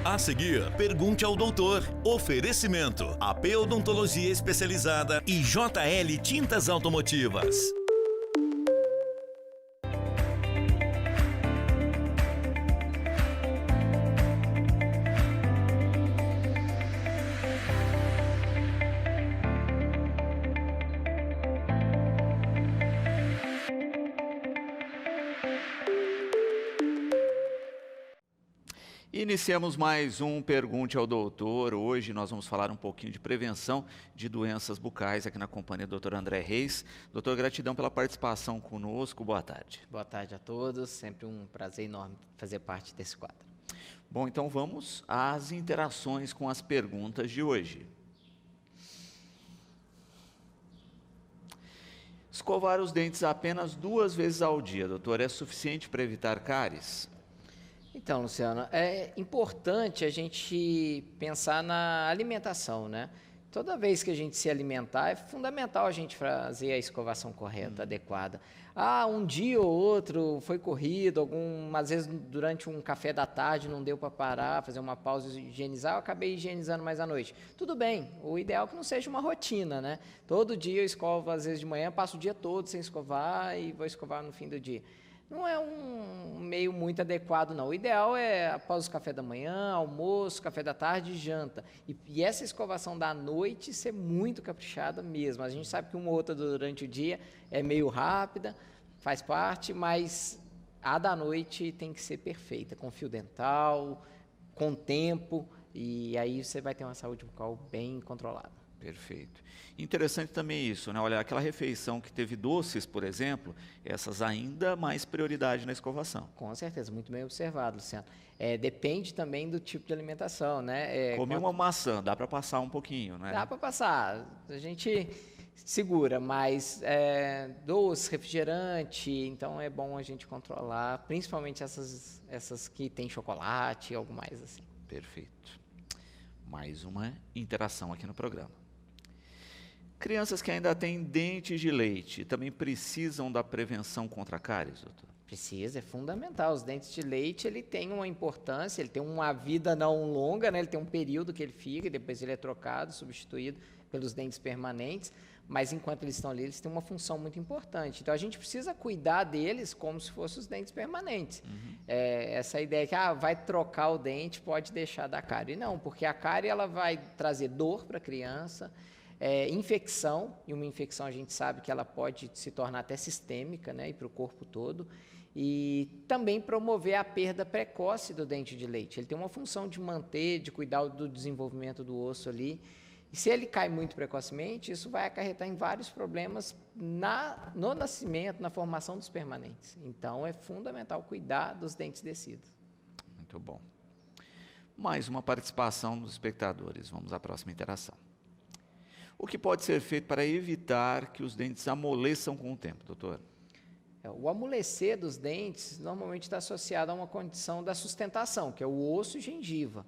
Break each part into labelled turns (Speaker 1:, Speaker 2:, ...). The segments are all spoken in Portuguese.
Speaker 1: A seguir, pergunte ao doutor. Oferecimento: AP Odontologia Especializada e JL Tintas Automotivas.
Speaker 2: Iniciamos mais um Pergunte ao Doutor. Hoje nós vamos falar um pouquinho de prevenção de doenças bucais aqui na companhia do Dr. André Reis. Doutor, gratidão pela participação conosco. Boa tarde.
Speaker 3: Boa tarde a todos. Sempre um prazer enorme fazer parte desse quadro.
Speaker 2: Bom, então vamos às interações com as perguntas de hoje. Escovar os dentes apenas 2 vezes ao dia, doutor, é suficiente para evitar cáries?
Speaker 3: Então, Luciano, é importante a gente pensar na alimentação, né? Toda vez que a gente se alimentar, é fundamental a gente fazer a escovação correta, adequada. Um dia ou outro foi corrido, às vezes durante um café da tarde não deu para parar, fazer uma pausa e higienizar, eu acabei higienizando mais à noite. Tudo bem, o ideal é que não seja uma rotina, né? Todo dia eu escovo, às vezes de manhã, passo o dia todo sem escovar e vou escovar no fim do dia. Não é um meio muito adequado, não. O ideal é após o café da manhã, almoço, café da tarde e janta. E essa escovação da noite ser muito caprichada mesmo. A gente sabe que uma ou outra durante o dia é meio rápida, faz parte, mas a da noite tem que ser perfeita, com fio dental, com tempo, e aí você vai ter uma saúde bucal bem controlada.
Speaker 2: Perfeito. Interessante também isso, né? Olha, aquela refeição que teve doces, por exemplo, essas ainda mais prioridade na escovação.
Speaker 3: Com certeza, muito bem observado, Luciano. Depende também do tipo de alimentação, né?
Speaker 2: Comi uma maçã, dá para passar um pouquinho, né?
Speaker 3: Dá para passar, a gente segura, mas doce, refrigerante, então é bom a gente controlar, principalmente essas que tem chocolate, algo mais assim.
Speaker 2: Perfeito. Mais uma interação aqui no programa. Crianças que ainda têm dentes de leite também precisam da prevenção contra cáries, doutor?
Speaker 3: Precisa, é fundamental. Os dentes de leite, ele tem uma importância, ele tem uma vida não longa, né? Ele tem um período que ele fica e depois ele é trocado, substituído pelos dentes permanentes, mas enquanto eles estão ali, eles têm uma função muito importante. Então, a gente precisa cuidar deles como se fossem os dentes permanentes. Essa ideia que vai trocar o dente, pode deixar da cárie. Não, porque a cárie ela vai trazer dor para a criança, infecção, e uma infecção a gente sabe que ela pode se tornar até sistêmica, né, e para o corpo todo, e também promover a perda precoce do dente de leite. Ele tem uma função de manter, de cuidar do desenvolvimento do osso ali, e se ele cai muito precocemente, isso vai acarretar em vários problemas no nascimento, na formação dos permanentes. Então, é fundamental cuidar dos dentes descidos.
Speaker 2: Muito bom. Mais uma participação dos espectadores. Vamos à próxima interação. O que pode ser feito para evitar que os dentes amoleçam com o tempo, doutor?
Speaker 3: O amolecer dos dentes normalmente está associado a uma condição da sustentação, que é o osso e gengiva.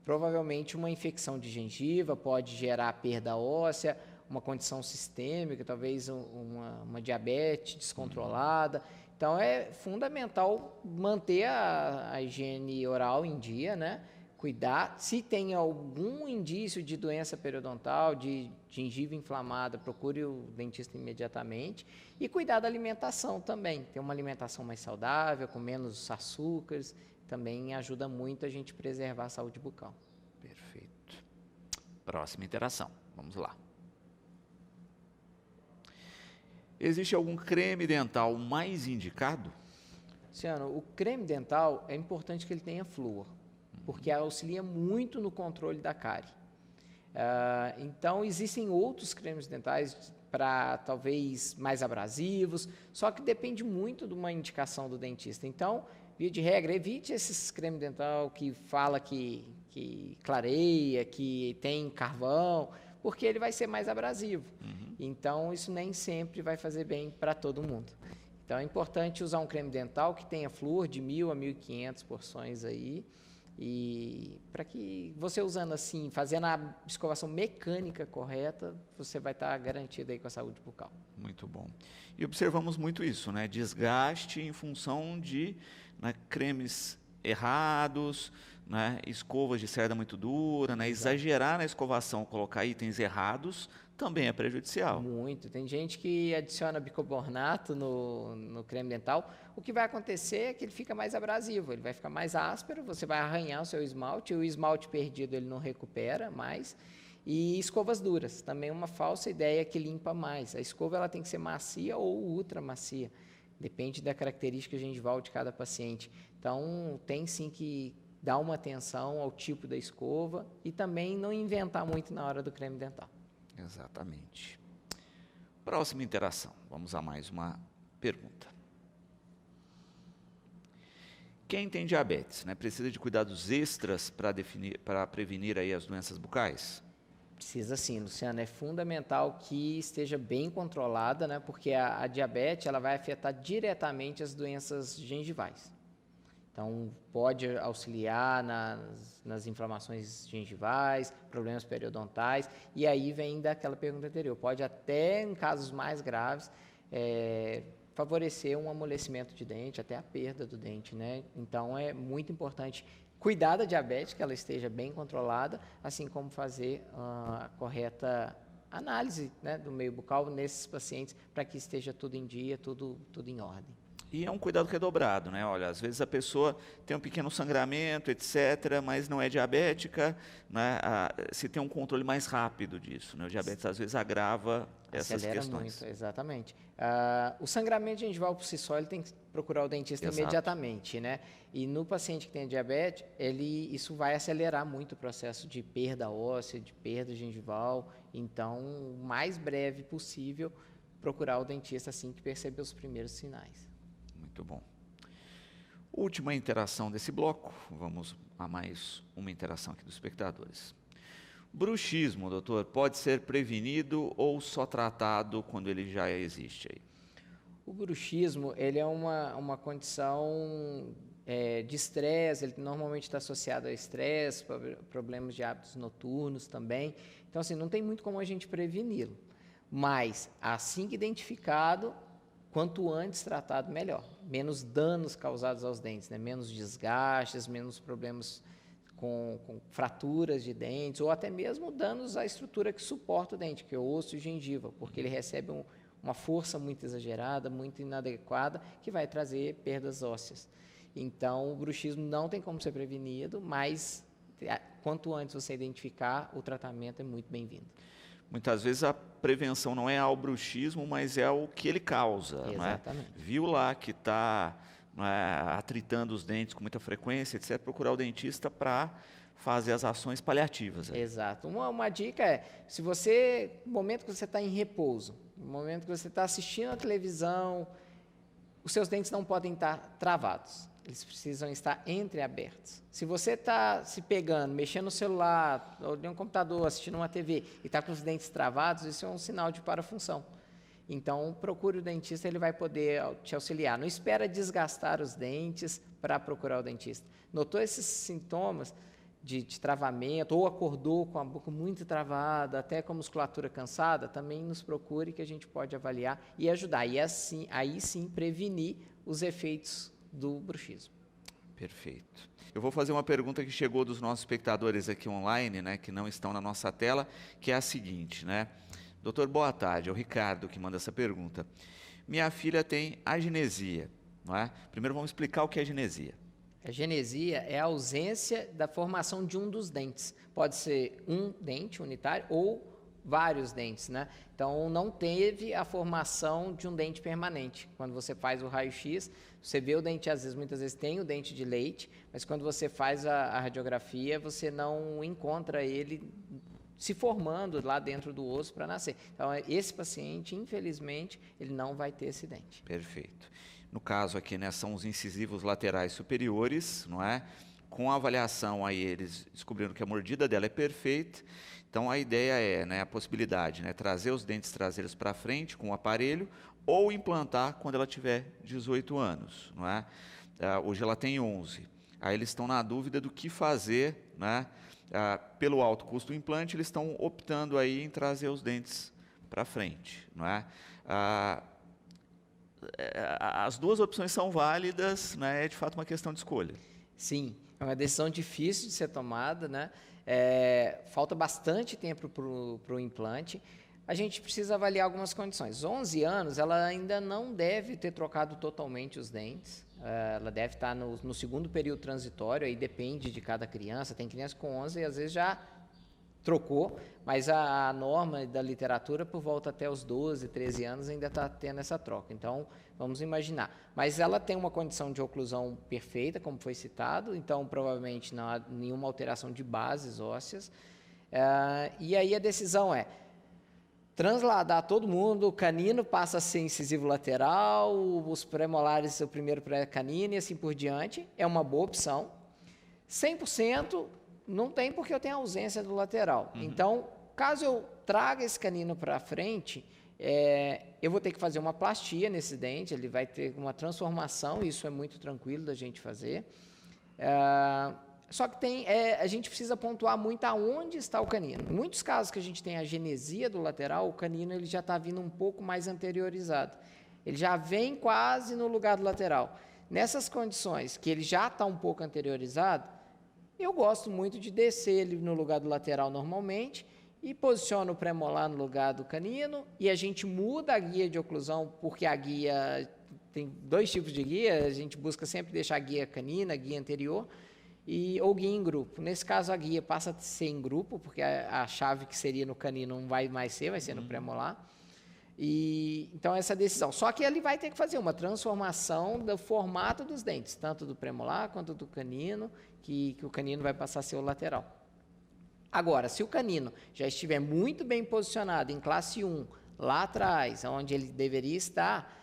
Speaker 3: Provavelmente uma infecção de gengiva pode gerar perda óssea, uma condição sistêmica, talvez uma diabetes descontrolada. Então é fundamental manter a higiene oral em dia, né? Cuidar, se tem algum indício de doença periodontal, de gengiva inflamada, procure o dentista imediatamente e cuidar da alimentação também, ter uma alimentação mais saudável, com menos açúcares, também ajuda muito a gente preservar a saúde bucal.
Speaker 2: Perfeito. Próxima interação, vamos lá. Existe algum creme dental mais indicado?
Speaker 3: Luciano, o creme dental é importante que ele tenha flúor, porque auxilia muito no controle da cárie. Então, existem outros cremes dentais para talvez mais abrasivos, só que depende muito de uma indicação do dentista. Então, via de regra, evite esses cremes dental que fala que clareia, que tem carvão, porque ele vai ser mais abrasivo. Então, isso nem sempre vai fazer bem para todo mundo. Então, é importante usar um creme dental que tenha flúor de 1.000 a 1.500 porções aí, e para que você usando assim, fazendo a escovação mecânica correta, você vai estar garantido aí com a saúde bucal.
Speaker 2: Muito bom. E observamos muito isso, né? Desgaste em função de cremes errados, né, escovas de cerda muito dura, né, exagerar na escovação, colocar itens errados, também é prejudicial.
Speaker 3: Muito. Tem gente que adiciona bicarbonato no creme dental. O que vai acontecer é que ele fica mais abrasivo, ele vai ficar mais áspero, você vai arranhar o seu esmalte, e o esmalte perdido ele não recupera mais. E escovas duras, também é uma falsa ideia que limpa mais. A escova ela tem que ser macia ou ultra macia, depende da característica gengival de cada paciente. Então, tem sim que dar uma atenção ao tipo da escova e também não inventar muito na hora do creme dental.
Speaker 2: Exatamente. Próxima interação. Vamos a mais uma pergunta. Quem tem diabetes, né, precisa de cuidados extras para prevenir aí as doenças bucais?
Speaker 3: Precisa sim, Luciano. É fundamental que esteja bem controlada, né, porque a diabetes ela vai afetar diretamente as doenças gengivais. Então, pode auxiliar nas inflamações gengivais, problemas periodontais, e aí vem daquela pergunta anterior. Pode até, em casos mais graves, favorecer um amolecimento de dente, até a perda do dente, né? Então, é muito importante cuidar da diabetes, que ela esteja bem controlada, assim como fazer a correta análise, né, do meio bucal nesses pacientes, para que esteja tudo em dia, tudo em ordem.
Speaker 2: E é um cuidado redobrado, né? Olha, às vezes a pessoa tem um pequeno sangramento, etc., mas não é diabética, né? Se tem um controle mais rápido disso, né? O diabetes às vezes agrava essas questões.
Speaker 3: Muito, exatamente. O sangramento gengival por si só, ele tem que procurar o dentista imediatamente, né? E no paciente que tem diabetes, isso vai acelerar muito o processo de perda óssea, de perda gengival. Então, o mais breve possível, procurar o dentista assim que perceber os primeiros sinais.
Speaker 2: Muito bom. Última interação desse bloco. Vamos a mais uma interação aqui dos espectadores. Bruxismo, doutor, pode ser prevenido ou só tratado quando ele já existe aí?
Speaker 3: O bruxismo, ele é uma condição de estresse, ele normalmente está associado a estresse, problemas de hábitos noturnos também. Então, assim, não tem muito como a gente preveni-lo. Mas, assim que identificado, quanto antes tratado, melhor. Menos danos causados aos dentes, né? Menos desgastes, menos problemas com fraturas de dentes, ou até mesmo danos à estrutura que suporta o dente, que é o osso e gengiva, porque ele recebe uma força muito exagerada, muito inadequada, que vai trazer perdas ósseas. Então, o bruxismo não tem como ser prevenido, mas quanto antes você identificar, o tratamento é muito bem-vindo.
Speaker 2: Muitas vezes a prevenção não é ao bruxismo, mas é o que ele causa.
Speaker 3: Exatamente.
Speaker 2: Não é? Viu lá que está atritando os dentes com muita frequência, etc., procurar o dentista para fazer as ações paliativas.
Speaker 3: Exato. Uma dica se no momento que você está em repouso, no momento que você está assistindo a televisão, os seus dentes não podem estar travados. Eles precisam estar entreabertos. Se você está se pegando, mexendo no celular, ou no computador, assistindo uma TV, e está com os dentes travados, isso é um sinal de parafunção. Então, procure o dentista, ele vai poder te auxiliar. Não espera desgastar os dentes para procurar o dentista. Notou esses sintomas de travamento, ou acordou com a boca muito travada, até com a musculatura cansada, também nos procure que a gente pode avaliar e ajudar. E assim, aí sim prevenir os efeitos do bruxismo.
Speaker 2: Perfeito. Eu vou fazer uma pergunta que chegou dos nossos espectadores aqui online, né, que não estão na nossa tela, que é a seguinte, né? Doutor, boa tarde, é o Ricardo que manda essa pergunta. Minha filha tem agenesia, não é? Primeiro vamos explicar o que é agenesia.
Speaker 3: A agenesia é a ausência da formação de um dos dentes. Pode ser um dente unitário ou vários dentes, né? Então, não teve a formação de um dente permanente. Quando você faz o raio-x, você vê o dente, muitas vezes tem o dente de leite, mas quando você faz a radiografia, você não encontra ele se formando lá dentro do osso para nascer. Então, esse paciente, infelizmente, ele não vai ter esse dente.
Speaker 2: Perfeito. No caso aqui, né, são os incisivos laterais superiores, não é? Com a avaliação aí, eles descobriram que a mordida dela é perfeita. Então, a ideia é, né, a possibilidade, né, trazer os dentes traseiros para frente com o aparelho ou implantar quando ela tiver 18 anos, não é? Hoje ela tem 11. Aí eles estão na dúvida do que fazer, né? Pelo alto custo do implante, eles estão optando aí em trazer os dentes para frente, não é? As duas opções são válidas, né? É de fato uma questão de escolha.
Speaker 3: Sim. É uma decisão difícil de ser tomada, né? Falta bastante tempo para o implante. A gente precisa avaliar algumas condições. 11 anos, ela ainda não deve ter trocado totalmente os dentes. Ela deve estar no segundo período transitório, aí depende de cada criança. Tem criança com 11 e às vezes já trocou, mas a norma da literatura, por volta até os 12, 13 anos, ainda está tendo essa troca. Então, vamos imaginar. Mas ela tem uma condição de oclusão perfeita, como foi citado, então provavelmente não há nenhuma alteração de bases ósseas. E aí a decisão é transladar todo mundo, o canino passa a ser incisivo lateral, os pré-molares o primeiro pré-canino e assim por diante. É uma boa opção. 100% não tem porque eu tenho ausência do lateral. Então, caso eu traga esse canino para frente, eu vou ter que fazer uma plastia nesse dente, ele vai ter uma transformação, isso é muito tranquilo da gente fazer. Só que a gente precisa pontuar muito aonde está o canino. Em muitos casos que a gente tem a genesia do lateral, o canino ele já está vindo um pouco mais anteriorizado. Ele já vem quase no lugar do lateral. Nessas condições que ele já está um pouco anteriorizado, eu gosto muito de descer ele no lugar do lateral normalmente e posiciono o premolar no lugar do canino e a gente muda a guia de oclusão, porque a guia tem 2 tipos de guia, a gente busca sempre deixar a guia canina, a guia anterior, ou guia em grupo. Nesse caso, a guia passa a ser em grupo, porque a chave que seria no canino não vai mais ser, vai ser no premolar. Então, essa decisão. Só que ele vai ter que fazer uma transformação do formato dos dentes, tanto do premolar quanto do canino, que o canino vai passar a ser o lateral. Agora, se o canino já estiver muito bem posicionado em classe 1, lá atrás, onde ele deveria estar,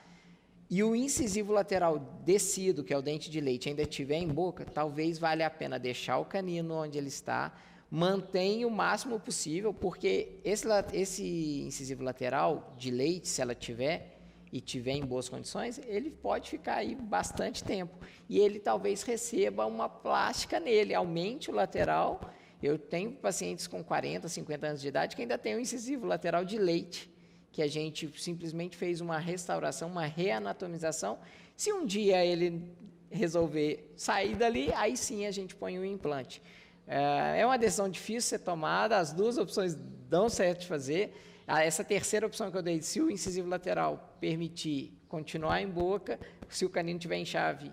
Speaker 3: e o incisivo lateral descido, que é o dente de leite, ainda estiver em boca, talvez valha a pena deixar o canino onde ele está, mantém o máximo possível, porque esse incisivo lateral de leite, se ela tiver e tiver em boas condições, ele pode ficar aí bastante tempo. E ele talvez receba uma plástica nele, aumente o lateral. Eu tenho pacientes com 40, 50 anos de idade que ainda tem um incisivo lateral de leite, que a gente simplesmente fez uma restauração, uma reanatomização. Se um dia ele resolver sair dali, aí sim a gente põe o implante. É uma decisão difícil de ser tomada, as 2 opções dão certo de fazer. Essa terceira opção que eu dei, se o incisivo lateral permitir continuar em boca, se o canino tiver em chave,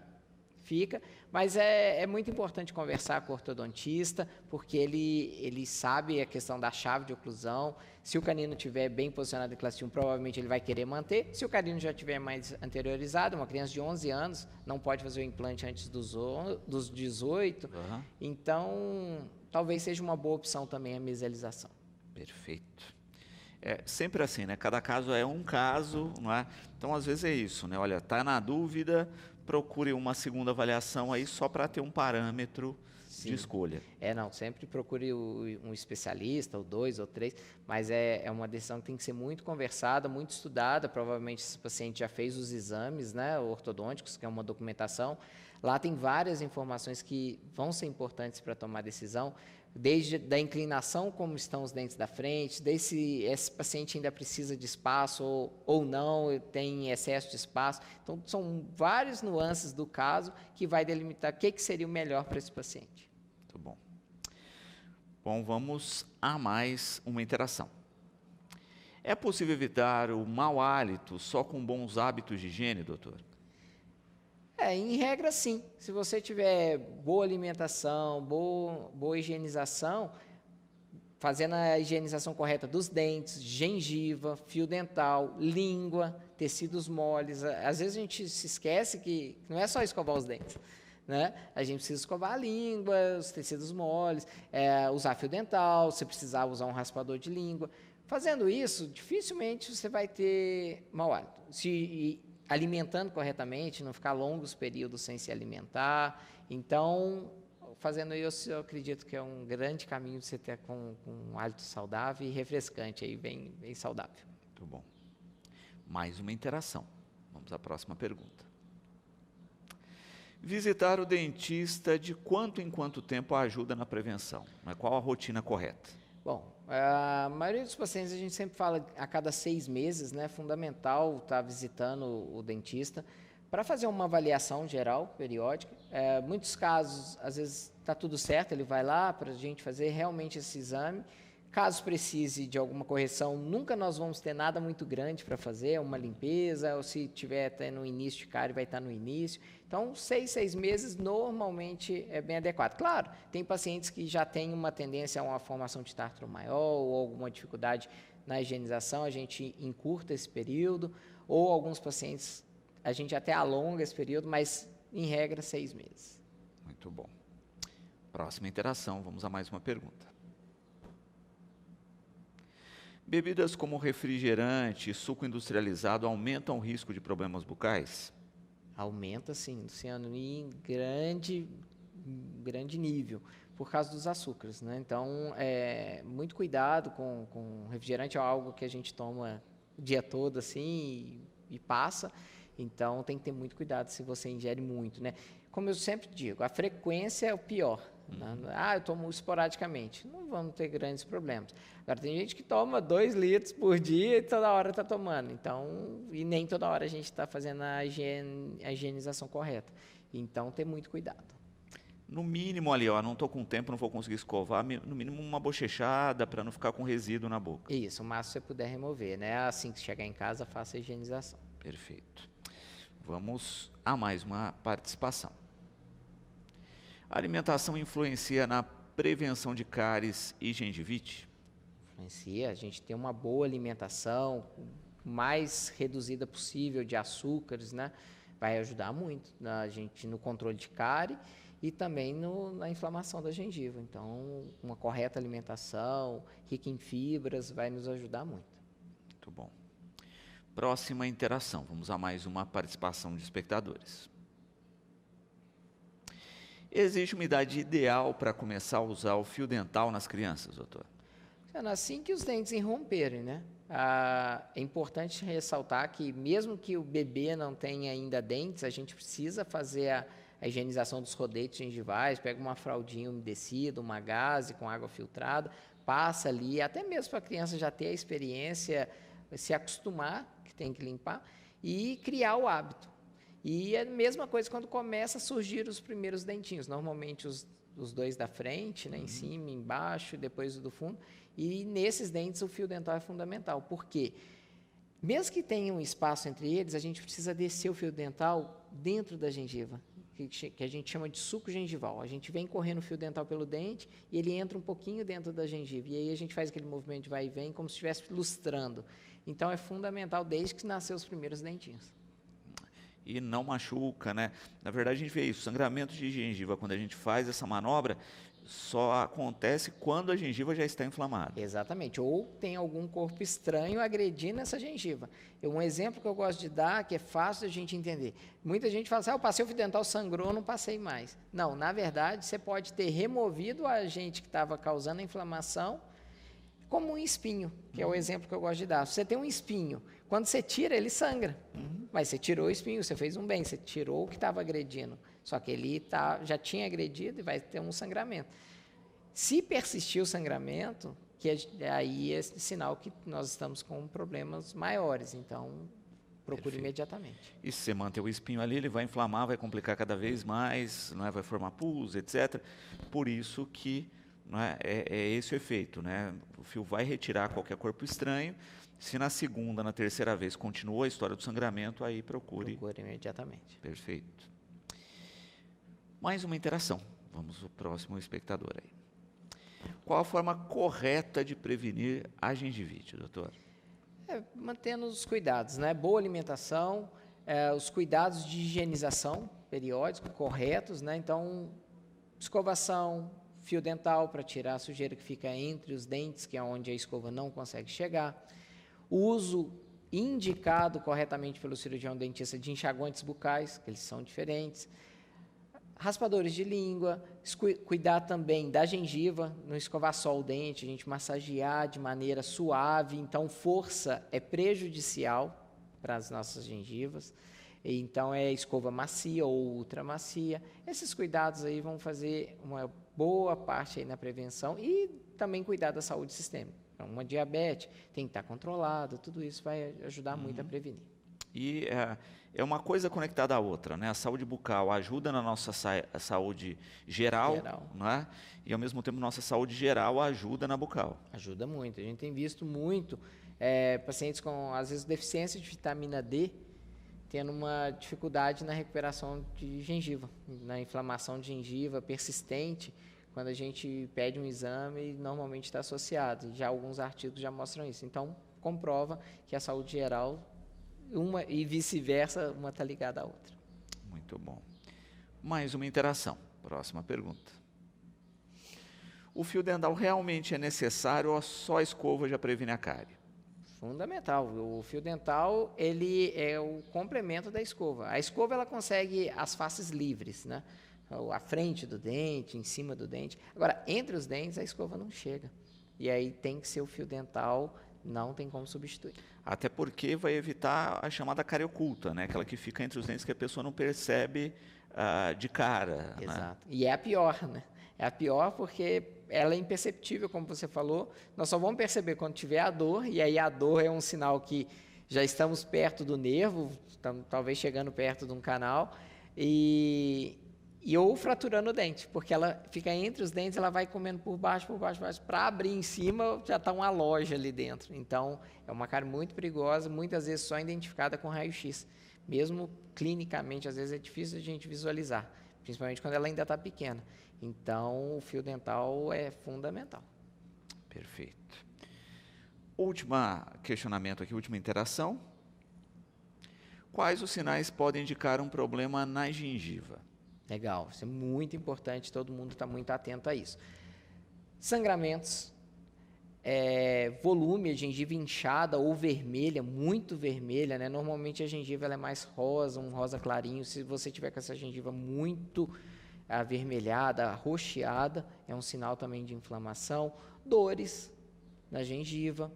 Speaker 3: fica. Mas é muito importante conversar com o ortodontista, porque ele sabe a questão da chave de oclusão. Se o canino estiver bem posicionado em classe 1, provavelmente ele vai querer manter. Se o canino já estiver mais anteriorizado, uma criança de 11 anos não pode fazer o implante antes dos 18. Então, talvez seja uma boa opção também a mesialização.
Speaker 2: Perfeito. É sempre assim, né? Cada caso é um caso, não é? Então, às vezes é isso, né? Olha, tá na dúvida, procure uma segunda avaliação aí só para ter um parâmetro de escolha.
Speaker 3: Não, sempre procure um especialista, ou 2 ou 3, mas é uma decisão que tem que ser muito conversada, muito estudada. Provavelmente esse paciente já fez os exames, né, ortodônticos, que é uma documentação. Lá tem várias informações que vão ser importantes para tomar decisão, desde da inclinação, como estão os dentes da frente, desde se esse paciente ainda precisa de espaço ou não, tem excesso de espaço. Então, são várias nuances do caso que vai delimitar o que seria o melhor para esse paciente.
Speaker 2: Muito bom. Bom, vamos a mais uma interação. É possível evitar o mau hálito só com bons hábitos de higiene, doutor?
Speaker 3: Em regra, sim. Se você tiver boa alimentação, boa higienização, fazendo a higienização correta dos dentes, gengiva, fio dental, língua, tecidos moles. Às vezes a gente se esquece que não é só escovar os dentes, né? A gente precisa escovar a língua, os tecidos moles, usar fio dental, se precisar usar um raspador de língua. Fazendo isso, dificilmente você vai ter mau hálito. Se alimentando corretamente, não ficar longos períodos sem se alimentar. Então, fazendo isso, eu acredito que é um grande caminho de você ter com um hálito saudável e refrescante, aí, bem saudável.
Speaker 2: Muito bom. Mais uma interação. Vamos à próxima pergunta. Visitar o dentista de quanto em quanto tempo ajuda na prevenção? Qual a rotina correta?
Speaker 3: Bom, a maioria dos pacientes a gente sempre fala a cada 6 meses, né? É fundamental estar visitando o dentista para fazer uma avaliação geral, periódica. Muitos casos, às vezes está tudo certo, ele vai lá para a gente fazer realmente esse exame. Caso precise de alguma correção, nunca nós vamos ter nada muito grande para fazer, uma limpeza, ou se tiver até no início de cárie, vai estar no início. Então, 6 meses normalmente é bem adequado. Claro, tem pacientes que já têm uma tendência a uma formação de tártaro maior ou alguma dificuldade na higienização, a gente encurta esse período, ou alguns pacientes a gente até alonga esse período, mas em regra 6 meses.
Speaker 2: Muito bom. Próxima interação, vamos a mais uma pergunta. Bebidas como refrigerante e suco industrializado aumentam o risco de problemas bucais?
Speaker 3: Aumenta sim, Luciano, e em grande nível, por causa dos açúcares, né? Então, muito cuidado com refrigerante, é algo que a gente toma o dia todo assim e passa, então tem que ter muito cuidado se você ingere muito, né? Como eu sempre digo, a frequência é o pior. Eu tomo esporadicamente, não vamos ter grandes problemas. Agora, tem gente que toma 2 litros por dia e toda hora está tomando, então, e nem toda hora a gente está fazendo a higienização correta. Então, ter muito cuidado.
Speaker 2: No mínimo ali, ó, não estou com tempo, não vou conseguir escovar, no mínimo uma bochechada para não ficar com resíduo na boca.
Speaker 3: Isso, o máximo que você puder remover, né? Assim que chegar em casa, faça a higienização.
Speaker 2: Perfeito. Vamos a mais uma participação. A alimentação influencia na prevenção de cáries e gengivite?
Speaker 3: Influencia, a gente tem uma boa alimentação, mais reduzida possível de açúcares, né? Vai ajudar muito a gente no controle de cárie e também na inflamação da gengiva. Então, uma correta alimentação, rica em fibras, vai nos ajudar muito.
Speaker 2: Muito bom. Próxima interação, vamos a mais uma participação de espectadores. Existe uma idade ideal para começar a usar o fio dental nas crianças, doutor?
Speaker 3: Assim que os dentes irromperem, né? É importante ressaltar que mesmo que o bebê não tenha ainda dentes, a gente precisa fazer a higienização dos rodetes gengivais, pega uma fraldinha umedecida, uma gaze com água filtrada, passa ali, até mesmo para a criança já ter a experiência, se acostumar, que tem que limpar, e criar o hábito. E é a mesma coisa quando começa a surgir os primeiros dentinhos, normalmente os 2 da frente, né, em cima, embaixo, depois do fundo, e nesses dentes o fio dental é fundamental, porque mesmo que tenha um espaço entre eles, a gente precisa descer o fio dental dentro da gengiva, que a gente chama de suco gengival. A gente vem correndo o fio dental pelo dente e ele entra um pouquinho dentro da gengiva, e aí a gente faz aquele movimento de vai e vem, como se estivesse lustrando. Então é fundamental desde que nasceu os primeiros dentinhos.
Speaker 2: E não machuca, né? Na verdade, a gente vê isso, sangramento de gengiva, quando a gente faz essa manobra, só acontece quando a gengiva já está inflamada.
Speaker 3: Exatamente, ou tem algum corpo estranho agredindo essa gengiva. Um exemplo que eu gosto de dar, que é fácil a gente entender. Muita gente fala assim, eu passei o fio dental, sangrou, não passei mais. Não, na verdade, você pode ter removido o agente que estava causando a inflamação, como um espinho, que é o exemplo que eu gosto de dar. Se você tem um espinho, quando você tira, ele sangra. Mas você tirou o espinho, você fez um bem, você tirou o que estava agredindo. Só que ele já tinha agredido e vai ter um sangramento. Se persistir o sangramento, aí é sinal que nós estamos com problemas maiores. Então, procure imediatamente.
Speaker 2: E se você manter o espinho ali, ele vai inflamar, vai complicar cada vez mais, não é? Vai formar pus, etc. Por isso que não é esse o efeito, né? O fio vai retirar qualquer corpo estranho. Se na segunda, na terceira vez continua a história do sangramento, aí procure
Speaker 3: imediatamente.
Speaker 2: Perfeito. Mais uma interação. Vamos ao próximo espectador aí. Qual a forma correta de prevenir a gengivite, doutor?
Speaker 3: Mantendo os cuidados, né? Boa alimentação, os cuidados de higienização periódicos, corretos, né? Então, escovação, fio dental para tirar a sujeira que fica entre os dentes, que é onde a escova não consegue chegar. O uso indicado corretamente pelo cirurgião dentista de enxaguantes bucais, que eles são diferentes. Raspadores de língua, cuidar também da gengiva, não escovar só o dente, a gente massagear de maneira suave, então força é prejudicial para as nossas gengivas, então é escova macia ou ultra macia. Esses cuidados aí vão fazer uma boa parte aí na prevenção e também cuidar da saúde sistêmica. Então, uma diabetes tem que estar controlada, tudo isso vai ajudar muito a prevenir.
Speaker 2: E é uma coisa conectada à outra, né? A saúde bucal ajuda na nossa saúde geral, não é? E ao mesmo tempo nossa saúde geral ajuda na bucal.
Speaker 3: Ajuda muito. A gente tem visto muito pacientes com, às vezes, deficiência de vitamina D, tendo uma dificuldade na recuperação de gengiva, na inflamação de gengiva persistente. Quando a gente pede um exame, normalmente está associado. Já alguns artigos já mostram isso. Então, comprova que a saúde geral, uma e vice-versa, uma está ligada à outra.
Speaker 2: Muito bom. Mais uma interação. Próxima pergunta. O fio dental realmente é necessário ou só a escova já previne a cárie?
Speaker 3: Fundamental. O fio dental, ele é o complemento da escova. A escova, ela consegue as faces livres, né? A frente do dente, em cima do dente. Agora, entre os dentes, a escova não chega. E aí tem que ser o fio dental, não tem como substituir.
Speaker 2: Até porque vai evitar a chamada cárie oculta, né? Aquela que fica entre os dentes que a pessoa não percebe de cara.
Speaker 3: Exato.
Speaker 2: Né?
Speaker 3: E é a pior, né? É a pior porque ela é imperceptível, como você falou. Nós só vamos perceber quando tiver a dor, e aí a dor é um sinal que já estamos perto do nervo, estamos talvez chegando perto de um canal, e ou fraturando o dente, porque ela fica entre os dentes, ela vai comendo por baixo, para abrir em cima, já está uma loja ali dentro. Então, é uma cárie muito perigosa, muitas vezes só identificada com raio-x. Mesmo clinicamente, às vezes é difícil a gente visualizar, principalmente quando ela ainda está pequena. Então, o fio dental é fundamental.
Speaker 2: Perfeito. Última questionamento aqui, última interação. Quais os sinais podem indicar um problema na gengiva?
Speaker 3: Legal, isso é muito importante, todo mundo está muito atento a isso. Sangramentos, volume, a gengiva inchada ou vermelha, muito vermelha, né? Normalmente a gengiva ela é mais rosa, um rosa clarinho. Se você tiver com essa gengiva muito avermelhada, arroxeada, é um sinal também de inflamação. Dores na gengiva.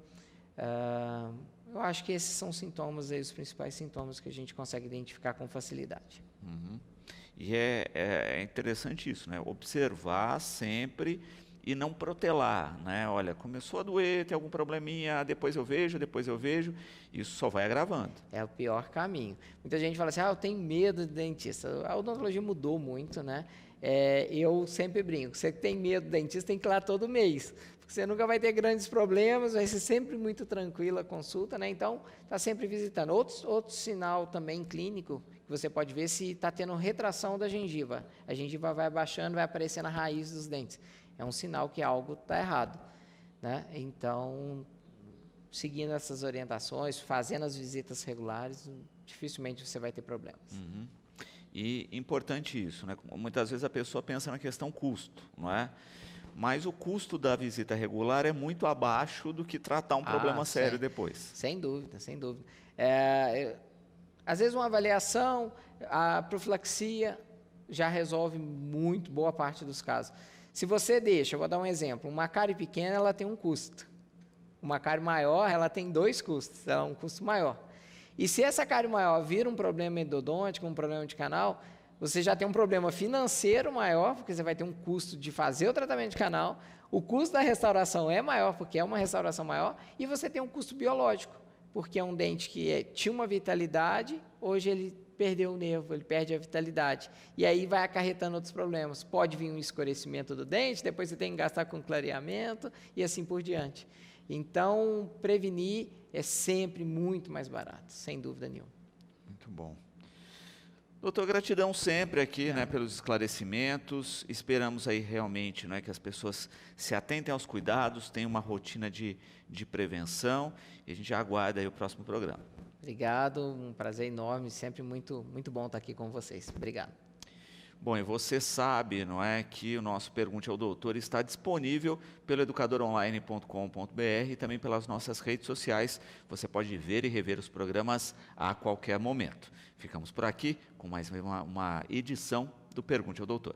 Speaker 3: Eu acho que esses são sintomas, aí, os principais sintomas que a gente consegue identificar com facilidade.
Speaker 2: Uhum. E é interessante isso, né? Observar sempre e não protelar, né? Olha, começou a doer, tem algum probleminha, depois eu vejo, isso só vai agravando.
Speaker 3: É o pior caminho. Muita gente fala assim, eu tenho medo de dentista. A odontologia mudou muito, né? Eu sempre brinco, você que tem medo do dentista tem que ir lá todo mês, porque você nunca vai ter grandes problemas, vai ser sempre muito tranquila a consulta, né? Então, está sempre visitando. Outro sinal também clínico, que você pode ver se está tendo retração da gengiva. A gengiva vai abaixando, vai aparecendo a raiz dos dentes. É um sinal que algo está errado, né? Então, seguindo essas orientações, fazendo as visitas regulares, dificilmente você vai ter problemas.
Speaker 2: Uhum. E importante isso, né? Muitas vezes a pessoa pensa na questão custo, não é? Mas o custo da visita regular é muito abaixo do que tratar um problema sério depois.
Speaker 3: Sem dúvida, sem dúvida. Às vezes uma avaliação, a profilaxia já resolve muito, boa parte dos casos. Se você deixa, eu vou dar um exemplo, uma cárie pequena ela tem um custo. Uma cárie maior, ela tem 2 custos, ela é um custo maior. E se essa cárie maior vira um problema endodôntico, um problema de canal, você já tem um problema financeiro maior, porque você vai ter um custo de fazer o tratamento de canal, o custo da restauração é maior, porque é uma restauração maior, e você tem um custo biológico, porque é um dente que tinha uma vitalidade, hoje ele perdeu o nervo, ele perde a vitalidade. E aí vai acarretando outros problemas. Pode vir um escurecimento do dente, depois você tem que gastar com clareamento, e assim por diante. Então, prevenir é sempre muito mais barato, sem dúvida nenhuma.
Speaker 2: Muito bom. Doutor, gratidão sempre aqui, né, pelos esclarecimentos. Esperamos aí realmente, né, que as pessoas se atentem aos cuidados, tenham uma rotina de prevenção, e a gente aguarda aí o próximo programa.
Speaker 3: Obrigado, um prazer enorme, sempre muito, muito bom estar aqui com vocês. Obrigado.
Speaker 2: Bom, e você sabe, não é, que o nosso Pergunte ao Doutor está disponível pelo educadoronline.com.br e também pelas nossas redes sociais. Você pode ver e rever os programas a qualquer momento. Ficamos por aqui com mais uma edição do Pergunte ao Doutor.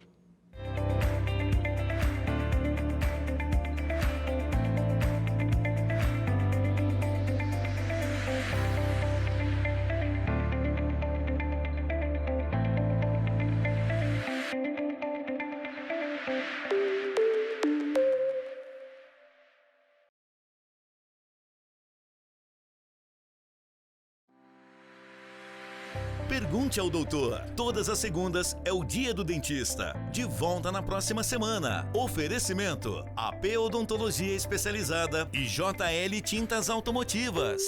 Speaker 1: Pergunte ao doutor. Todas as segundas é o dia do dentista. De volta na próxima semana. Oferecimento: AP Odontologia Especializada e JL Tintas Automotivas.